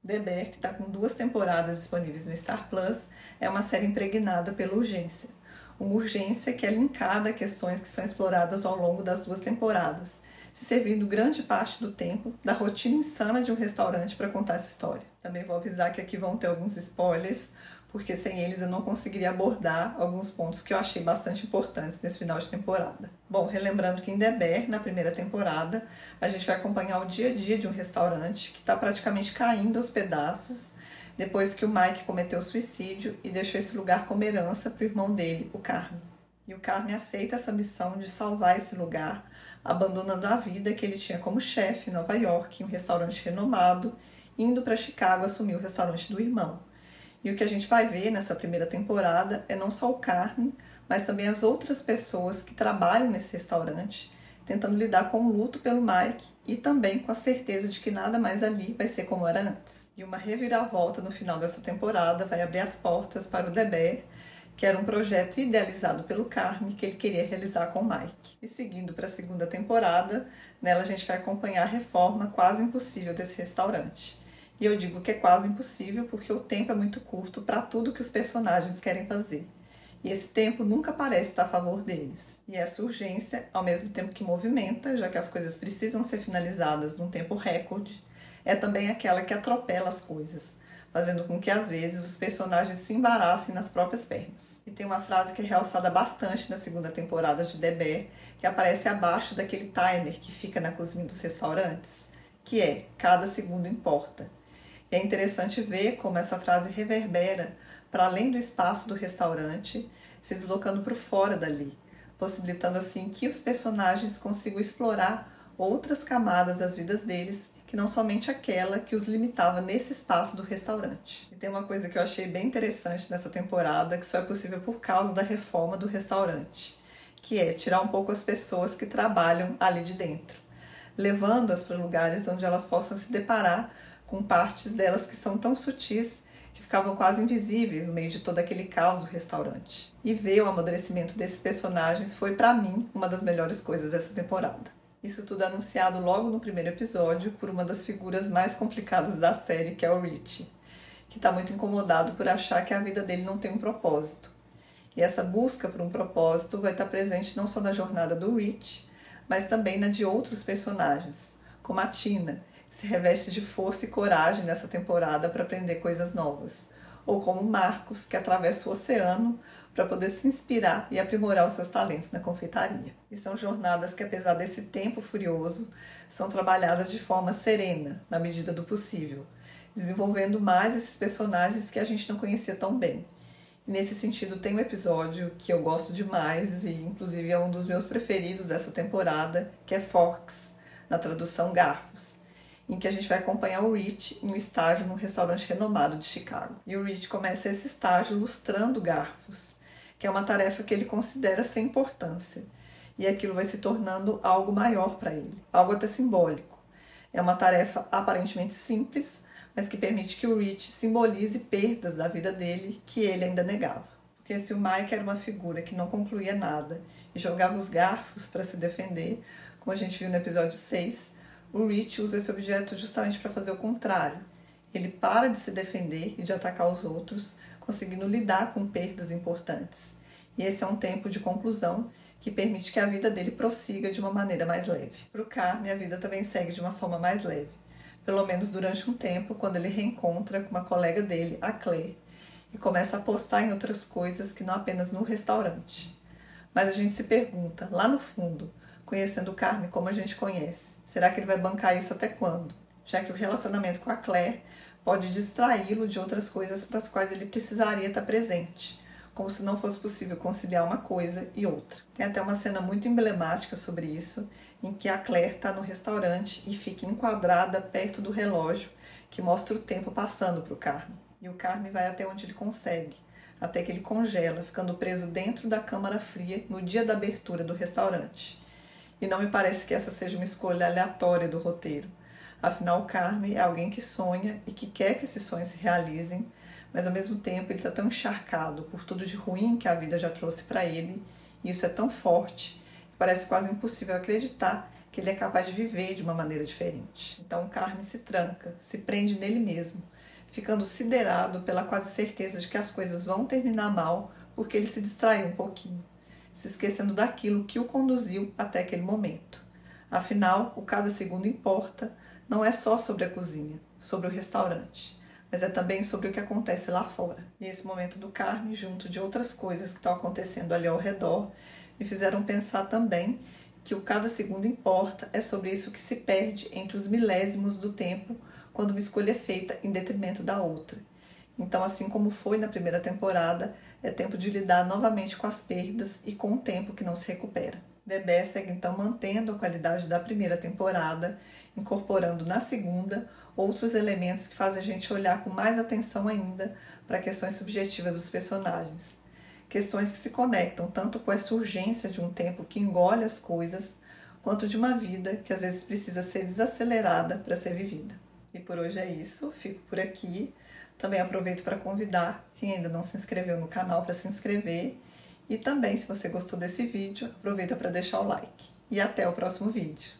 The Bear, que está com 2 temporadas disponíveis no Star Plus, é uma série impregnada pela urgência. Uma urgência que é linkada a questões que são exploradas ao longo das 2 temporadas, se servindo grande parte do tempo da rotina insana de um restaurante para contar essa história. Também vou avisar que aqui vão ter alguns spoilers, porque sem eles eu não conseguiria abordar alguns pontos que eu achei bastante importantes nesse final de temporada. Bom, relembrando que em The Bear, na primeira temporada, a gente vai acompanhar o dia a dia de um restaurante que está praticamente caindo aos pedaços depois que o Mike cometeu suicídio e deixou esse lugar como herança para o irmão dele, o Carme. E o Carme aceita essa missão de salvar esse lugar, abandonando a vida que ele tinha como chefe em Nova York, em um restaurante renomado, indo para Chicago assumir o restaurante do irmão. E o que a gente vai ver nessa primeira temporada é não só o Carme, mas também as outras pessoas que trabalham nesse restaurante, tentando lidar com o luto pelo Mike e também com a certeza de que nada mais ali vai ser como era antes. E uma reviravolta no final dessa temporada vai abrir as portas para o The Bear, que era um projeto idealizado pelo Carme que ele queria realizar com o Mike. E seguindo para a segunda temporada, nela a gente vai acompanhar a reforma quase impossível desse restaurante. E eu digo que é quase impossível porque o tempo é muito curto para tudo que os personagens querem fazer. E esse tempo nunca parece estar a favor deles. E essa urgência, ao mesmo tempo que movimenta, já que as coisas precisam ser finalizadas num tempo recorde, é também aquela que atropela as coisas, fazendo com que às vezes os personagens se embaraçem nas próprias pernas. E tem uma frase que é realçada bastante na segunda temporada de The Bear, que aparece abaixo daquele timer que fica na cozinha dos restaurantes, que é: cada segundo importa. E é interessante ver como essa frase reverbera para além do espaço do restaurante, se deslocando para fora dali, possibilitando assim que os personagens consigam explorar outras camadas das vidas deles, que não somente aquela que os limitava nesse espaço do restaurante. E tem uma coisa que eu achei bem interessante nessa temporada, que só é possível por causa da reforma do restaurante, que é tirar um pouco as pessoas que trabalham ali de dentro, levando-as para lugares onde elas possam se deparar com partes delas que são tão sutis que ficavam quase invisíveis no meio de todo aquele caos do restaurante. E ver o amadurecimento desses personagens foi, para mim, uma das melhores coisas dessa temporada. Isso tudo é anunciado logo no primeiro episódio por uma das figuras mais complicadas da série, que é o Richie, que está muito incomodado por achar que a vida dele não tem um propósito. E essa busca por um propósito vai estar presente não só na jornada do Rich, mas também na de outros personagens, como a Tina, que se reveste de força e coragem nessa temporada para aprender coisas novas, ou como o Marcos, que atravessa o oceano para poder se inspirar e aprimorar os seus talentos na confeitaria. E são jornadas que, apesar desse tempo furioso, são trabalhadas de forma serena, na medida do possível, desenvolvendo mais esses personagens que a gente não conhecia tão bem. E nesse sentido tem um episódio que eu gosto demais e inclusive é um dos meus preferidos dessa temporada, que é Forks, na tradução Garfos, em que a gente vai acompanhar o Rich em um estágio num restaurante renomado de Chicago. E o Rich começa esse estágio lustrando garfos, que é uma tarefa que ele considera sem importância. E aquilo vai se tornando algo maior para ele, algo até simbólico. É uma tarefa aparentemente simples, mas que permite que o Rich simbolize perdas da vida dele que ele ainda negava. Porque se o Mike era uma figura que não concluía nada e jogava os garfos para se defender, como a gente viu no episódio 6, o Rich usa esse objeto justamente para fazer o contrário. Ele para de se defender e de atacar os outros, conseguindo lidar com perdas importantes. E esse é um tempo de conclusão que permite que a vida dele prossiga de uma maneira mais leve. Para o Carme, a vida também segue de uma forma mais leve, pelo menos durante um tempo, quando ele reencontra com uma colega dele, a Claire, e começa a apostar em outras coisas que não apenas no restaurante. Mas a gente se pergunta, lá no fundo, conhecendo o Carme como a gente conhece, será que ele vai bancar isso até quando? Já que o relacionamento com a Claire pode distraí-lo de outras coisas para as quais ele precisaria estar presente, como se não fosse possível conciliar uma coisa e outra. Tem até uma cena muito emblemática sobre isso, em que a Claire está no restaurante e fica enquadrada perto do relógio, que mostra o tempo passando para o Carme. E o Carme vai até onde ele consegue, até que ele congela, ficando preso dentro da câmara fria no dia da abertura do restaurante. E não me parece que essa seja uma escolha aleatória do roteiro. Afinal, o Carme é alguém que sonha e que quer que esses sonhos se realizem, mas ao mesmo tempo ele está tão encharcado por tudo de ruim que a vida já trouxe para ele, e isso é tão forte que parece quase impossível acreditar que ele é capaz de viver de uma maneira diferente. Então o Carme se tranca, se prende nele mesmo, ficando siderado pela quase certeza de que as coisas vão terminar mal porque ele se distraiu um pouquinho, se esquecendo daquilo que o conduziu até aquele momento. Afinal, o cada segundo importa não é só sobre a cozinha, sobre o restaurante, mas é também sobre o que acontece lá fora. E esse momento do Carme, junto de outras coisas que estão acontecendo ali ao redor, me fizeram pensar também que o cada segundo importa é sobre isso que se perde entre os milésimos do tempo quando uma escolha é feita em detrimento da outra. Então, assim como foi na primeira temporada, é tempo de lidar novamente com as perdas e com o tempo que não se recupera. Bebé segue então mantendo a qualidade da primeira temporada, incorporando na segunda outros elementos que fazem a gente olhar com mais atenção ainda para questões subjetivas dos personagens. Questões que se conectam tanto com essa urgência de um tempo que engole as coisas, quanto de uma vida que às vezes precisa ser desacelerada para ser vivida. E por hoje é isso, fico por aqui. Também aproveito para convidar quem ainda não se inscreveu no canal para se inscrever. E também, se você gostou desse vídeo, aproveita para deixar o like. E até o próximo vídeo.